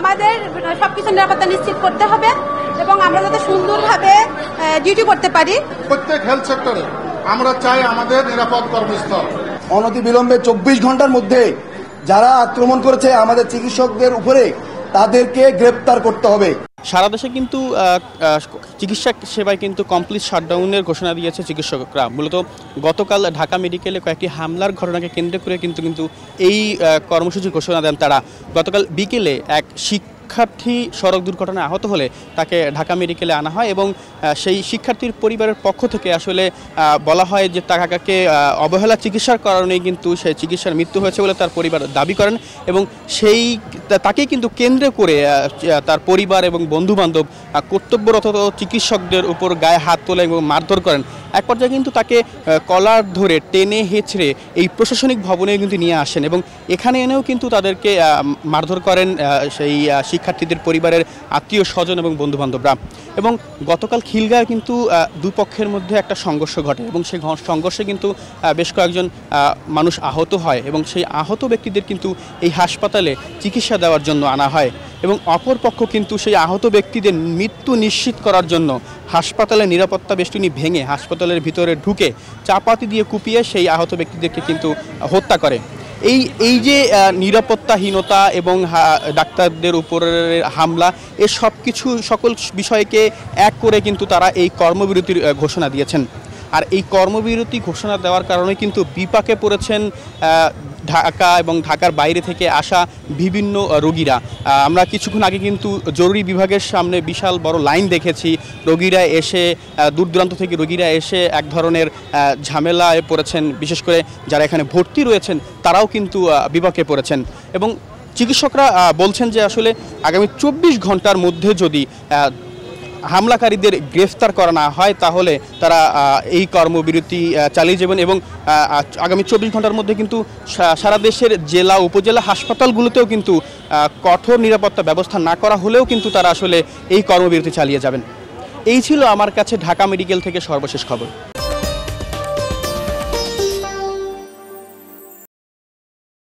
আমাদের সবকিছু নিরাপত্তা নিশ্চিত করতে হবে এবং আমরা যাতে সুন্দরভাবে ডিউটি করতে পারি। প্রত্যেক হেলথ সেক্টরে আমরা চাই আমাদের নিরাপদ কর্মস্থল। অনতিবিলম্বে 24 ঘন্টার মধ্যে যারা আক্রমণ করেছে আমাদের চিকিৎসকদের উপরে তাদেরকে গ্রেপ্তার করতে হবে। সারা দেশে কিন্তু চিকিৎসা সেবায় কিন্তু কমপ্লিট শাটডাউনের ঘোষণা দিয়েছে চিকিৎসকরা। মূলত গতকাল ঢাকা মেডিকেলে কয়েকটি হামলার ঘটনাকে কেন্দ্র করে কিন্তু এই কর্মসূচির ঘোষণা দেন তারা। গতকাল বিকেলে এক শিক্ষার্থী সড়ক দুর্ঘটনায় আহত হলে তাকে ঢাকা মেডিকেলে আনা হয় এবং সেই শিক্ষার্থীর পরিবারের পক্ষ থেকে আসলে বলা হয় যে তাকে অবহেলা চিকিৎসার কারণেই কিন্তু সেই চিকিৎসার মৃত্যু হয়েছে বলে তার পরিবার দাবি করেন এবং তাকেই কিন্তু কেন্দ্র করে তার পরিবার এবং বন্ধুবান্ধব কর্তব্যরত চিকিৎসকদের উপর গায়ে হাত তোলে এবং মারধর করেন। এক পর্যায়ে কিন্তু তাকে কলার ধরে টেনে হেঁচড়ে এই প্রশাসনিক ভবনে কিন্তু নিয়ে আসেন এবং এখানে এনেও কিন্তু তাদেরকে মারধর করেন সেই শিক্ষার্থীদের পরিবারের আত্মীয় স্বজন এবং বন্ধুবান্ধবরা। এবং গতকাল খিলগাঁয়ে কিন্তু দুই পক্ষের মধ্যে একটা সংঘর্ষ ঘটে এবং সেই সংঘর্ষে কিন্তু বেশ কয়েকজন মানুষ আহত হয় এবং সেই আহত ব্যক্তিদের কিন্তু এই হাসপাতালে চিকিৎসা দেওয়ার জন্য আনা হয় এবং অপরপক্ষ কিন্তু সেই আহত ব্যক্তিদের মৃত্যু নিশ্চিত করার জন্য হাসপাতালের নিরাপত্তা বেষ্টনী ভেঙে হাসপাতালের ভিতরে ঢুকে চাপাতি দিয়ে কুপিয়ে সেই আহত ব্যক্তিদেরকে কিন্তু হত্যা করে। এই যে নিরাপত্তাহীনতা এবং ডাক্তারদের উপরের হামলা এ সকল বিষয়কে এক করে কিন্তু তারা এই কর্মবিরতির ঘোষণা দিয়েছেন। আর এই কর্মবিরতি ঘোষণা দেওয়ার কারণে কিন্তু বিপাকে পড়েছেন ঢাকা এবং ঢাকার বাইরে থেকে আসা বিভিন্ন রোগীরা। আমরা কিছুক্ষণ আগে কিন্তু জরুরি বিভাগের সামনে বিশাল বড় লাইন দেখেছি। রোগীরা এসে দূর দূরান্ত থেকে রোগীরা এসে এক ধরনের ঝামেলায় পড়েছেন, বিশেষ করে যারা এখানে ভর্তি রয়েছেন তারাও কিন্তু বিপাকে পড়েছেন এবং চিকিৎসকরা বলছেন যে আসলে আগামী 24 ঘন্টার মধ্যে যদি হামলাকারীদের গ্রেফতার করা না হয় তাহলে তারা এই কর্মবিরতি চালিয়ে যাবেন এবং আগামী 24 ঘন্টার মধ্যে কিন্তু সারা দেশের জেলা উপজেলা হাসপাতালগুলোতেও কিন্তু কঠোর নিরাপত্তা ব্যবস্থা না করা হলেও কিন্তু তারা আসলে এই কর্মবিরতি চালিয়ে যাবেন। এই ছিল আমার কাছে ঢাকা মেডিকেল থেকে সর্বশেষ খবর।